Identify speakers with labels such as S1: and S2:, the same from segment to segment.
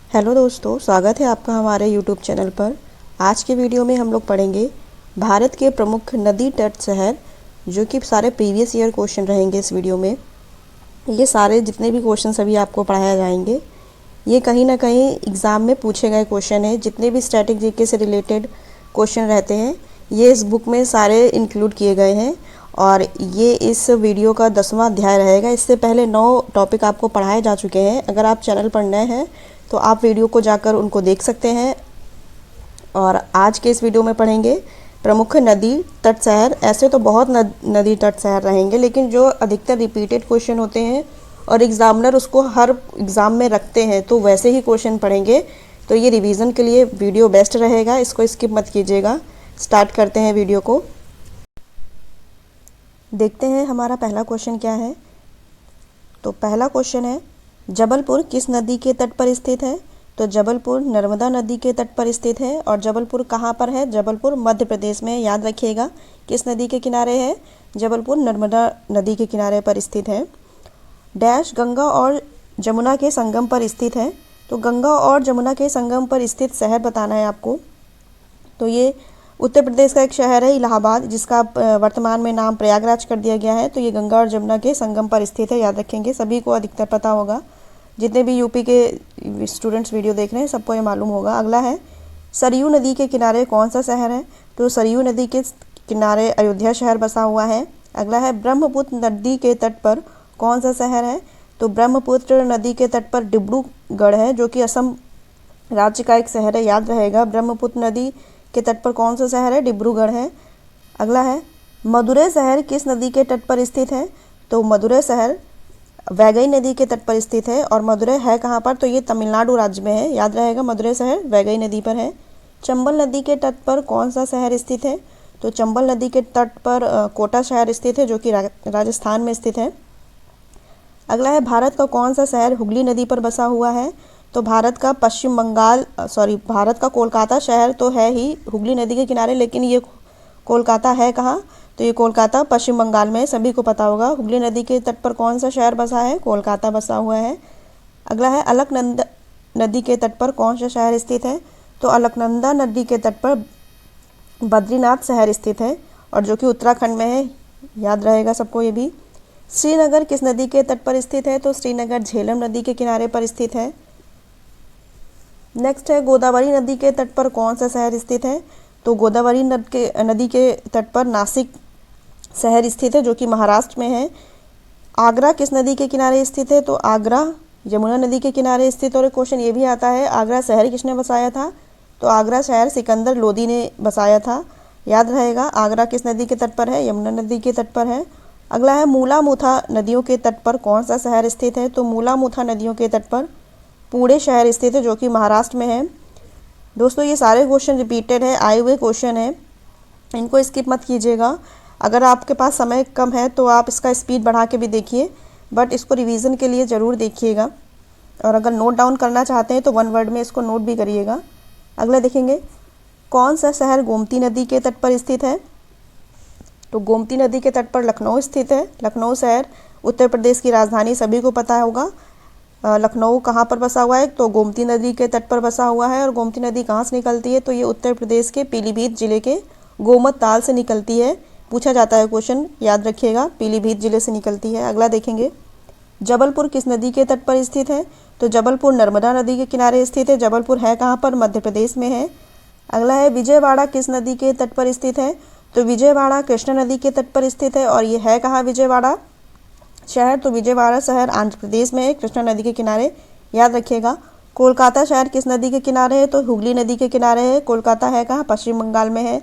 S1: Hello दोस्तों, स्वागत है आपका हमारे यूट्यूब चैनल पर। आज के वीडियो में हम लोग पढ़ेंगे भारत के प्रमुख नदी तट शहर, जो कि सारे प्रीवियस ईयर क्वेश्चन रहेंगे इस वीडियो में। ये सारे जितने भी क्वेश्चन अभी आपको पढ़ाए जाएंगे, ये कहीं ना कहीं एग्ज़ाम में पूछे गए क्वेश्चन हैं। जितने भी स्टैटिक जीके से रिलेटेड क्वेश्चन रहते हैं, ये इस बुक में सारे इंक्लूड किए गए हैं और ये इस वीडियो का 10वां अध्याय रहेगा। इससे पहले 9 टॉपिक आपको पढ़ाए जा चुके हैं। अगर आप चैनल पर नए हैं तो आप वीडियो को जाकर उनको देख सकते हैं। और आज के इस वीडियो में पढ़ेंगे प्रमुख नदी तट शहर। ऐसे तो बहुत नदी तट शहर रहेंगे, लेकिन जो अधिकतर रिपीटेड क्वेश्चन होते हैं और एग्जामिनर उसको हर एग्ज़ाम में रखते हैं, तो वैसे ही क्वेश्चन पढ़ेंगे। तो ये रिवीजन के लिए वीडियो बेस्ट रहेगा, इसको स्किप मत कीजिएगा। स्टार्ट करते हैं वीडियो को। देखते हैं हमारा पहला क्वेश्चन क्या है। तो पहला क्वेश्चन है, जबलपुर किस नदी के तट पर स्थित है? तो जबलपुर नर्मदा नदी के तट पर स्थित है। और जबलपुर कहाँ पर है? जबलपुर मध्य प्रदेश में। याद रखिएगा, किस नदी के किनारे है? जबलपुर नर्मदा नदी के किनारे पर स्थित है। डैश गंगा और जमुना के संगम पर स्थित है। तो गंगा और जमुना के संगम पर स्थित शहर बताना है आपको। तो ये उत्तर प्रदेश का एक शहर है इलाहाबाद, जिसका वर्तमान में नाम प्रयागराज कर दिया गया है। तो ये गंगा और जमुना के संगम पर स्थित है। याद रखेंगे, सभी को अधिकतर पता होगा। जितने भी यूपी के स्टूडेंट्स वीडियो देख रहे हैं, सबको ये मालूम होगा। अगला है, सरयू नदी के किनारे कौन सा शहर है? तो सरयू नदी के किनारे अयोध्या शहर बसा हुआ है। अगला है, ब्रह्मपुत्र नदी के तट पर कौन सा शहर है? तो ब्रह्मपुत्र नदी के तट पर डिब्रूगढ़ है, जो कि असम राज्य का एक शहर है। याद रहेगा, ब्रह्मपुत्र नदी के तट पर कौन सा शहर है? डिब्रूगढ़ है। अगला है, मदुरै शहर किस नदी के तट पर स्थित है? तो मदुरै शहर वैगई नदी के तट पर स्थित है। और मदुरै है कहाँ पर? तो ये तमिलनाडु राज्य में है। याद रहेगा, मदुरै शहर वैगई नदी पर है। चंबल नदी के तट पर कौन सा शहर स्थित है? तो चंबल नदी के तट पर कोटा शहर स्थित है, जो कि राजस्थान में स्थित है। अगला है, भारत का कौन सा शहर हुगली नदी पर बसा हुआ है? तो भारत का भारत का कोलकाता शहर तो है ही हुगली नदी के किनारे, लेकिन ये कोलकाता है कहाँ? तो ये कोलकाता पश्चिम बंगाल में, सभी को पता होगा। हुगली नदी के तट पर कौन सा शहर बसा है? कोलकाता बसा हुआ है। अगला है, अलकनंदा नदी के तट पर कौन सा शहर स्थित है? तो अलकनंदा नदी के तट पर बद्रीनाथ शहर स्थित है, और जो कि उत्तराखंड में है। याद रहेगा सबको ये भी। श्रीनगर किस नदी के तट पर स्थित है? तो श्रीनगर झेलम नदी के किनारे पर स्थित है। नेक्स्ट है, गोदावरी नदी के तट पर कौन सा शहर स्थित है? तो गोदावरी नदी के तट पर नासिक शहर स्थित है, जो कि महाराष्ट्र में है। आगरा किस नदी के किनारे स्थित है? तो आगरा यमुना नदी के किनारे स्थित। और एक क्वेश्चन ये भी आता है, आगरा शहर किसने बसाया था? तो आगरा शहर सिकंदर लोदी ने बसाया था। याद रहेगा, आगरा किस नदी के तट पर है? यमुना नदी के तट पर है। अगला है, मूला मूथा नदियों के तट पर कौन सा शहर स्थित है? तो मूला मूथा नदियों के तट पर पुणे शहर स्थित है, जो कि महाराष्ट्र में है। दोस्तों, ये सारे क्वेश्चन रिपीटेड है, आए हुए क्वेश्चन है, इनको स्किप मत कीजिएगा। अगर आपके पास समय कम है तो आप इसका स्पीड बढ़ा के भी देखिए, बट इसको रिवीजन के लिए ज़रूर देखिएगा। और अगर नोट डाउन करना चाहते हैं तो 1 वर्ड में इसको नोट भी करिएगा। अगला देखेंगे, कौन सा शहर गोमती नदी के तट पर स्थित है? तो गोमती नदी के तट पर लखनऊ स्थित है। लखनऊ शहर उत्तर प्रदेश की राजधानी, सभी को पता होगा। लखनऊ कहाँ पर बसा हुआ है? तो गोमती नदी के तट पर बसा हुआ है। और गोमती नदी कहाँ से निकलती है? तो ये उत्तर प्रदेश के पीलीभीत जिले के गोमत ताल से निकलती है। पूछा जाता है क्वेश्चन, याद रखिएगा, पीलीभीत जिले से निकलती है। अगला देखेंगे, जबलपुर किस नदी के तट पर स्थित है? तो जबलपुर नर्मदा नदी के किनारे स्थित है। जबलपुर है कहाँ पर? मध्य प्रदेश में है। अगला है, विजयवाड़ा किस नदी के तट पर स्थित है? तो विजयवाड़ा कृष्णा नदी के तट पर स्थित है। और ये है कहाँ विजयवाड़ा शहर? तो विजयवाड़ा शहर आंध्र प्रदेश में है, कृष्णा नदी के किनारे। याद रखिएगा, कोलकाता शहर किस नदी के किनारे है? तो हुगली नदी के किनारे है। कोलकाता है कहाँ? पश्चिम बंगाल में है।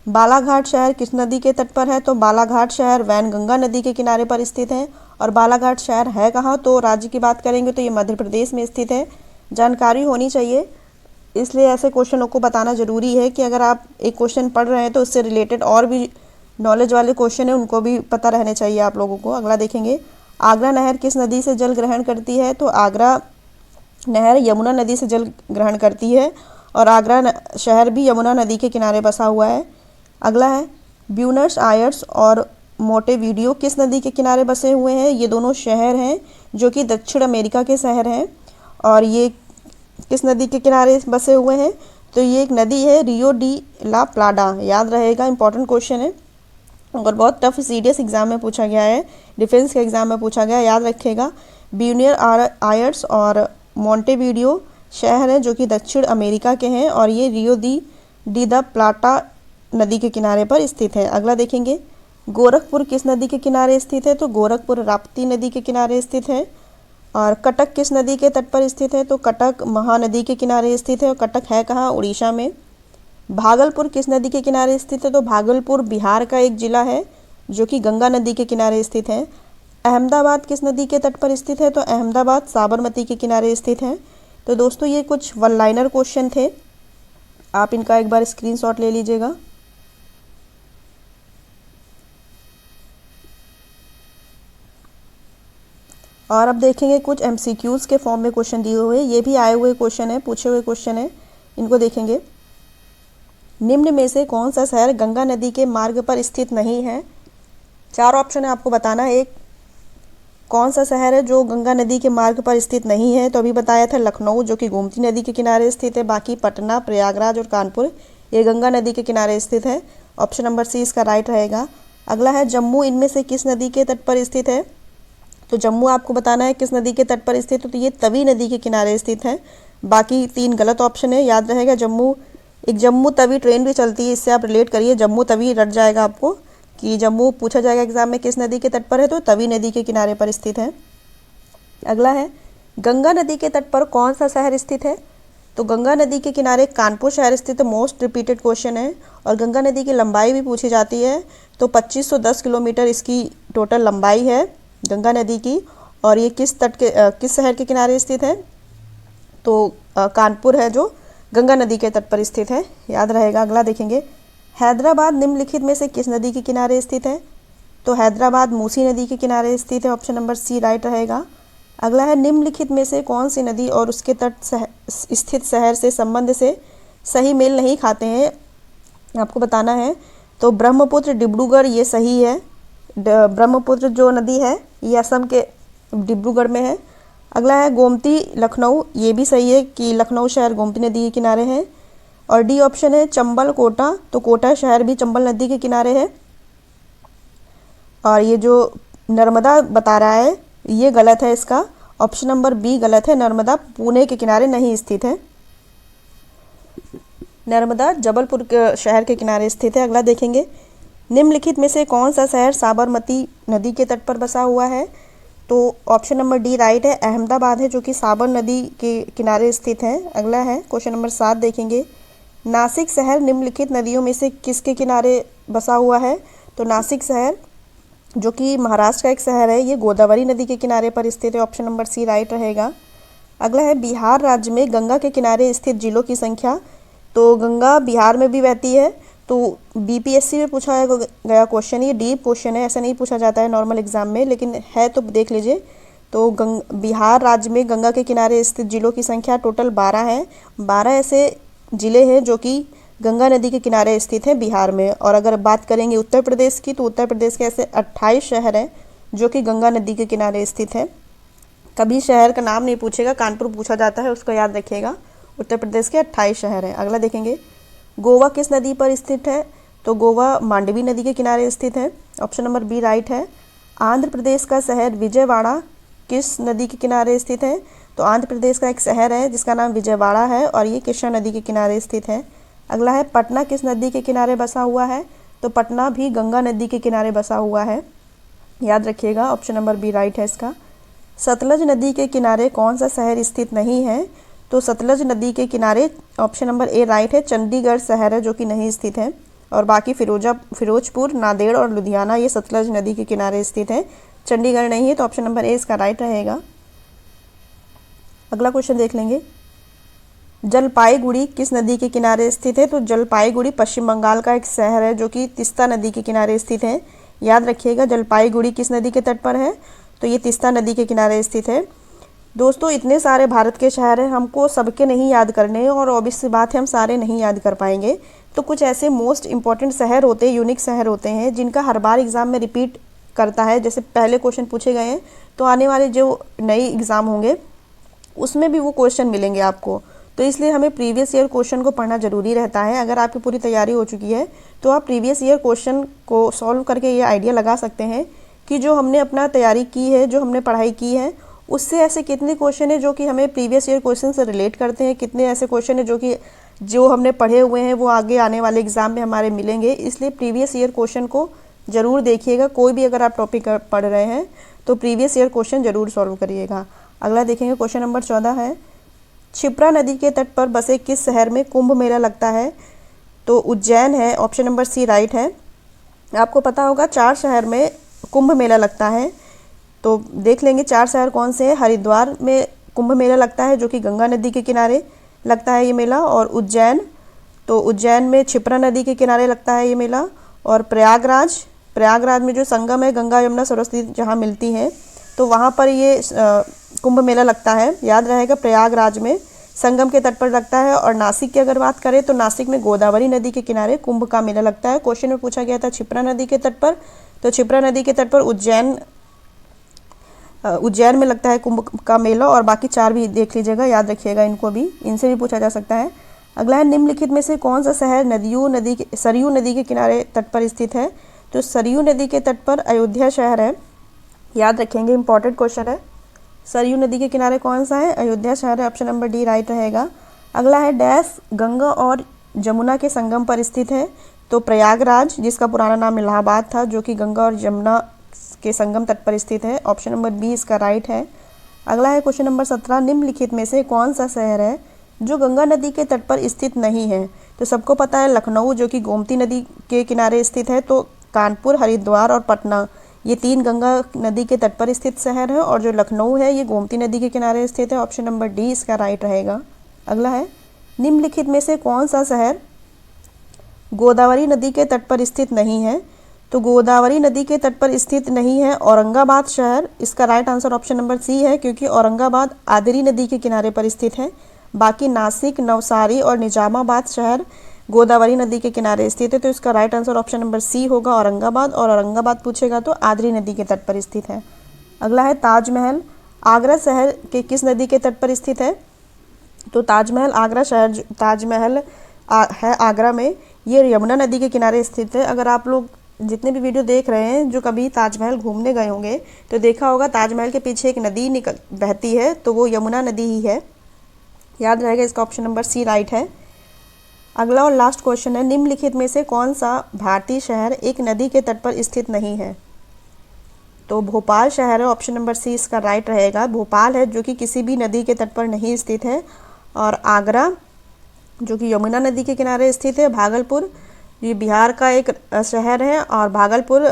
S1: बालाघाट शहर किस नदी के तट पर है? तो बालाघाट शहर वैनगंगा नदी के किनारे पर स्थित है। और बालाघाट शहर है कहाँ? तो राज्य की बात करेंगे तो ये मध्य प्रदेश में स्थित है। जानकारी होनी चाहिए, इसलिए ऐसे क्वेश्चनों को बताना ज़रूरी है कि अगर आप एक क्वेश्चन पढ़ रहे हैं तो उससे रिलेटेड और भी नॉलेज वाले क्वेश्चन है, उनको भी पता रहने चाहिए आप लोगों को। अगला देखेंगे, आगरा नहर किस नदी से जल ग्रहण करती है? तो आगरा नहर यमुना नदी से जल ग्रहण करती है। और आगरा शहर भी यमुना नदी के किनारे बसा हुआ है। अगला है, ब्यूनस आयर्स और मोंटेवीडियो किस नदी के किनारे बसे हुए हैं? ये दोनों शहर हैं जो कि दक्षिण अमेरिका के शहर हैं। और ये किस नदी के किनारे बसे हुए हैं? तो ये एक नदी है रियो डी ला प्लाडा, याद रहेगा, इंपॉर्टेंट क्वेश्चन है और बहुत टफ सीरियस एग्जाम में पूछा गया है, डिफेंस के एग्जाम में पूछा गया, याद रखिएगा। ब्यूनियर आयर्स और मोंटेवीडियो शहर हैं जो कि दक्षिण अमेरिका के हैं और ये रियो डी द प्लाटा नदी के किनारे पर स्थित है। अगला देखेंगे, गोरखपुर किस नदी के किनारे स्थित है? तो गोरखपुर राप्ती नदी के किनारे स्थित है। और कटक किस नदी के तट पर स्थित है? तो कटक महानदी के किनारे स्थित है और कटक है कहाँ? उड़ीसा में। भागलपुर किस नदी के किनारे स्थित है? तो भागलपुर बिहार का एक जिला है जो कि गंगा नदी के किनारे स्थित है। अहमदाबाद किस नदी के तट पर स्थित है? तो अहमदाबाद साबरमती के किनारे स्थित है। तो दोस्तों ये कुछ वन लाइनर क्वेश्चन थे, आप इनका एक बार स्क्रीनशॉट ले लीजिएगा। और अब देखेंगे कुछ एमसीक्यूज के फॉर्म में क्वेश्चन दिए हुए, ये भी आए हुए क्वेश्चन है, पूछे हुए क्वेश्चन है, इनको देखेंगे। निम्न में से कौन सा शहर गंगा नदी के मार्ग पर स्थित नहीं है? 4 ऑप्शन है, आपको बताना है। एक, कौन सा शहर है जो गंगा नदी के मार्ग पर स्थित नहीं है? तो अभी बताया था लखनऊ जो कि गोमती नदी के किनारे स्थित है। बाकी पटना, प्रयागराज और कानपुर ये गंगा नदी के किनारे स्थित है। ऑप्शन नंबर सी इसका राइट रहेगा। अगला है जम्मू इनमें से किस नदी के तट पर स्थित है? तो जम्मू आपको बताना है किस नदी के तट पर स्थित है, तो ये तवी नदी के किनारे स्थित है। बाकी 3 गलत ऑप्शन है, याद रहेगा। एक जम्मू तवी ट्रेन भी चलती है, इससे आप रिलेट करिए, जम्मू तवी रट जाएगा आपको कि जम्मू पूछा जाएगा एग्जाम में किस नदी के तट पर है, तो तवी नदी के किनारे पर स्थित है। अगला है गंगा नदी के तट पर कौन सा शहर स्थित है? तो गंगा नदी के किनारे कानपुर शहर स्थित है, मोस्ट रिपीटेड क्वेश्चन है। और गंगा नदी की लंबाई भी पूछी जाती है, तो 2510 किलोमीटर इसकी टोटल लंबाई है गंगा नदी की। और ये किस शहर के किनारे स्थित है? तो कानपुर है जो गंगा नदी के तट पर स्थित है, याद रहेगा। अगला देखेंगे, हैदराबाद निम्नलिखित में से किस नदी के किनारे स्थित है? तो हैदराबाद मूसी नदी के किनारे स्थित है, ऑप्शन नंबर सी राइट रहेगा। अगला है निम्नलिखित में से कौन सी नदी और उसके तट स्थित शहर से संबंध से सही मेल नहीं खाते हैं, आपको बताना है। तो ब्रह्मपुत्र डिब्रूगढ़ ये सही है, ब्रह्मपुत्र जो नदी है ये असम के डिब्रूगढ़ में है। अगला है गोमती लखनऊ, ये भी सही है कि लखनऊ शहर गोमती नदी के किनारे है। और डी ऑप्शन है चंबल कोटा, तो कोटा शहर भी चंबल नदी के किनारे है। और ये जो नर्मदा बता रहा है ये गलत है, इसका ऑप्शन नंबर बी गलत है, नर्मदा पुणे के किनारे नहीं स्थित है, नर्मदा जबलपुर के शहर के किनारे स्थित है। अगला देखेंगे, निम्नलिखित में से कौन सा शहर साबरमती नदी के तट पर बसा हुआ है? तो ऑप्शन नंबर डी राइट है, अहमदाबाद है जो कि साबर नदी के किनारे स्थित है। अगला है क्वेश्चन नंबर 7 देखेंगे, नासिक शहर निम्नलिखित नदियों में से किसके किनारे बसा हुआ है? तो नासिक शहर जो कि महाराष्ट्र का एक शहर है, ये गोदावरी नदी के किनारे पर स्थित है, ऑप्शन नंबर सी राइट रहेगा। अगला है बिहार राज्य में गंगा के किनारे स्थित जिलों की संख्या, तो गंगा बिहार में भी बहती है, तो बीपीएससी में पूछा गया क्वेश्चन, ये डीप क्वेश्चन है, ऐसा नहीं पूछा जाता है नॉर्मल एग्जाम में, लेकिन है तो देख लीजिए। तो बिहार राज्य में गंगा के किनारे स्थित जिलों की संख्या टोटल 12 है। 12 ऐसे ज़िले हैं जो कि गंगा नदी के किनारे स्थित हैं बिहार में। और अगर बात करेंगे उत्तर प्रदेश की, तो उत्तर प्रदेश के ऐसे 28 शहर हैं जो कि गंगा नदी के किनारे स्थित हैं। कभी शहर का नाम नहीं पूछेगा, कानपुर पूछा जाता है, उसको याद रखिएगा। उत्तर प्रदेश के 28 शहर हैं। अगला देखेंगे, गोवा किस नदी पर स्थित है? तो गोवा मांडवी नदी के किनारे स्थित है, ऑप्शन नंबर बी राइट है। आंध्र प्रदेश का शहर विजयवाड़ा किस नदी के किनारे स्थित है? तो आंध्र प्रदेश का एक शहर है जिसका नाम विजयवाड़ा है और ये कृष्णा नदी के किनारे स्थित है। अगला है पटना किस नदी के किनारे बसा हुआ है? तो पटना भी गंगा नदी के किनारे बसा हुआ है, याद रखिएगा, ऑप्शन नंबर बी राइट है इसका। सतलज नदी के किनारे कौन सा शहर स्थित नहीं है? तो सतलज नदी के किनारे ऑप्शन नंबर ए राइट है, चंडीगढ़ शहर है जो कि नहीं स्थित है। और बाकी फिरोजपुर, नांदेड़ और लुधियाना ये सतलज नदी के किनारे स्थित है, चंडीगढ़ नहीं है, तो ऑप्शन नंबर ए इसका राइट रहेगा। अगला क्वेश्चन देख लेंगे, जलपाईगुड़ी किस नदी के किनारे स्थित है? तो जलपाईगुड़ी पश्चिम बंगाल का एक शहर है जो कि तीस्ता नदी के किनारे स्थित है, याद रखिएगा। जलपाईगुड़ी किस नदी के तट पर है? तो ये तीस्ता नदी के किनारे स्थित है। दोस्तों इतने सारे भारत के शहर हैं, हमको सबके नहीं याद करने और ऑब्वियस सी बात है हम सारे नहीं याद कर पाएंगे। तो कुछ ऐसे मोस्ट इंपॉर्टेंट शहर होते हैं, यूनिक शहर होते हैं जिनका हर बार एग्जाम में रिपीट करता है। जैसे पहले क्वेश्चन पूछे गए हैं, तो आने वाले जो नए एग्ज़ाम होंगे उसमें भी वो क्वेश्चन मिलेंगे आपको। तो इसलिए हमें प्रीवियस ईयर क्वेश्चन को पढ़ना ज़रूरी रहता है। अगर आपकी पूरी तैयारी हो चुकी है तो आप प्रीवियस ईयर क्वेश्चन को सॉल्व करके ये आइडिया लगा सकते हैं कि जो हमने अपना तैयारी की है, जो हमने पढ़ाई की है, उससे ऐसे कितने क्वेश्चन है जो कि हमें प्रीवियस ईयर क्वेश्चन से रिलेट करते हैं, कितने ऐसे क्वेश्चन है जो हमने पढ़े हुए हैं वो आगे आने वाले एग्ज़ाम में हमारे मिलेंगे। इसलिए प्रीवियस ईयर क्वेश्चन को ज़रूर देखिएगा। कोई भी अगर आप टॉपिक पढ़ रहे हैं तो प्रीवियस ईयर क्वेश्चन ज़रूर सॉल्व करिएगा। अगला देखेंगे, क्वेश्चन नंबर 14 है, क्षिप्रा नदी के तट पर बसे किस शहर में कुंभ मेला लगता है? तो उज्जैन है, ऑप्शन नंबर सी राइट है। आपको पता होगा 4 शहर में कुंभ मेला लगता है, तो देख लेंगे 4 शहर कौन से हैं। हरिद्वार में कुंभ मेला लगता है जो कि गंगा नदी के किनारे लगता है ये मेला, और उज्जैन, तो उज्जैन में क्षिप्रा नदी के किनारे लगता है ये मेला, और प्रयागराज में जो संगम है गंगा यमुना सरस्वती जहाँ मिलती हैं तो वहाँ पर ये कुंभ मेला लगता है। याद रहेगा, प्रयागराज में संगम के तट पर लगता है। और नासिक की अगर बात करें तो नासिक में गोदावरी नदी के किनारे कुंभ का मेला लगता है। क्वेश्चन में पूछा गया था क्षिप्रा नदी के तट पर, तो क्षिप्रा नदी के तट पर उज्जैन में लगता है कुंभ का मेला, और बाकी 4 भी देख लीजिएगा, याद रखिएगा इनको भी, इनसे भी पूछा जा सकता है। अगला है, निम्नलिखित में से कौन सा शहर सरयू नदी के किनारे तट पर स्थित है? तो सरयू नदी के तट पर अयोध्या शहर है, याद रखेंगे, इंपॉर्टेंट क्वेश्चन है। सरयू नदी के किनारे कौन सा है? अयोध्या शहर है, ऑप्शन नंबर डी राइट रहेगा। अगला है, डैश गंगा और जमुना के संगम पर स्थित है? तो प्रयागराज, जिसका पुराना नाम इलाहाबाद था, जो कि गंगा और जमुना के संगम तट पर स्थित है, ऑप्शन नंबर बी इसका राइट है। अगला है क्वेश्चन नंबर 17, निम्नलिखित में से कौन सा शहर है जो गंगा नदी के तट पर स्थित नहीं है? तो सबको पता है लखनऊ, जो कि गोमती नदी के किनारे स्थित है, तो कानपुर, हरिद्वार और पटना, ये 3 गंगा नदी के तट पर स्थित शहर है, और जो लखनऊ है ये गोमती नदी के किनारे स्थित है, ऑप्शन नंबर डी इसका राइट रहेगा। अगला है, निम्नलिखित में से कौन सा शहर गोदावरी नदी के तट पर स्थित नहीं है? तो गोदावरी नदी के तट पर स्थित नहीं है औरंगाबाद शहर, इसका right answer option number C है, क्योंकि औरंगाबाद आदरी नदी के किनारे पर स्थित है। बाकी नासिक, नवसारी और निजामाबाद शहर गोदावरी नदी के किनारे स्थित है, तो इसका right answer option number C होगा, औरंगाबाद। और औरंगाबाद पूछेगा तो आदरी नदी के तट पर स्थित है। अगला है, ताजमहल आगरा शहर के किस नदी के तट पर स्थित है? तो ताजमहल है आगरा में, ये यमुना नदी के किनारे स्थित है। अगर आप लोग जितने भी वीडियो देख रहे हैं जो कभी ताजमहल घूमने गए होंगे तो देखा होगा ताजमहल के पीछे एक नदी बहती है, तो वो यमुना नदी ही है, याद रहेगा, इसका ऑप्शन नंबर सी राइट है। अगला और लास्ट क्वेश्चन है, निम्नलिखित में से कौन सा भारतीय शहर एक नदी के तट पर स्थित नहीं है? तो भोपाल शहर है, ऑप्शन नंबर सी इसका राइट रहेगा। भोपाल है जो कि किसी भी नदी के तट पर नहीं स्थित है। और आगरा जो कि यमुना नदी के किनारे स्थित है। भागलपुर ये बिहार का एक शहर है, और भागलपुर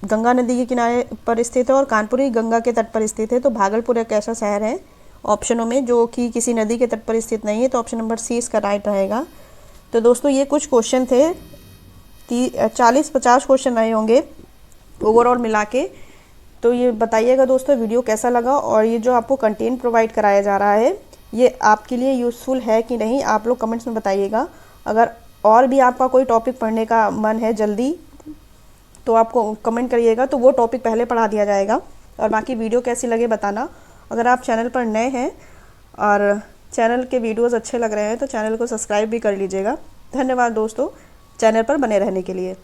S1: गंगा नदी के किनारे पर स्थित है, और कानपुर ही गंगा के तट पर स्थित है। तो भागलपुर एक ऐसा शहर है ऑप्शनों में जो कि किसी नदी के तट पर स्थित नहीं है, तो ऑप्शन नंबर सी इसका राइट रहेगा। तो दोस्तों ये कुछ क्वेश्चन थे, 40-50 क्वेश्चन रहे होंगे ओवरऑल मिला के। तो ये बताइएगा दोस्तों वीडियो कैसा लगा, और ये जो आपको कंटेंट प्रोवाइड कराया जा रहा है ये आपके लिए यूज़फुल है कि नहीं, आप लोग कमेंट्स में बताइएगा। अगर और भी आपका कोई टॉपिक पढ़ने का मन है जल्दी तो आपको कमेंट करिएगा, तो वो टॉपिक पहले पढ़ा दिया जाएगा। और बाकी वीडियो कैसी लगे बताना। अगर आप चैनल पर नए हैं और चैनल के वीडियोस अच्छे लग रहे हैं तो चैनल को सब्सक्राइब भी कर लीजिएगा। धन्यवाद दोस्तों चैनल पर बने रहने के लिए।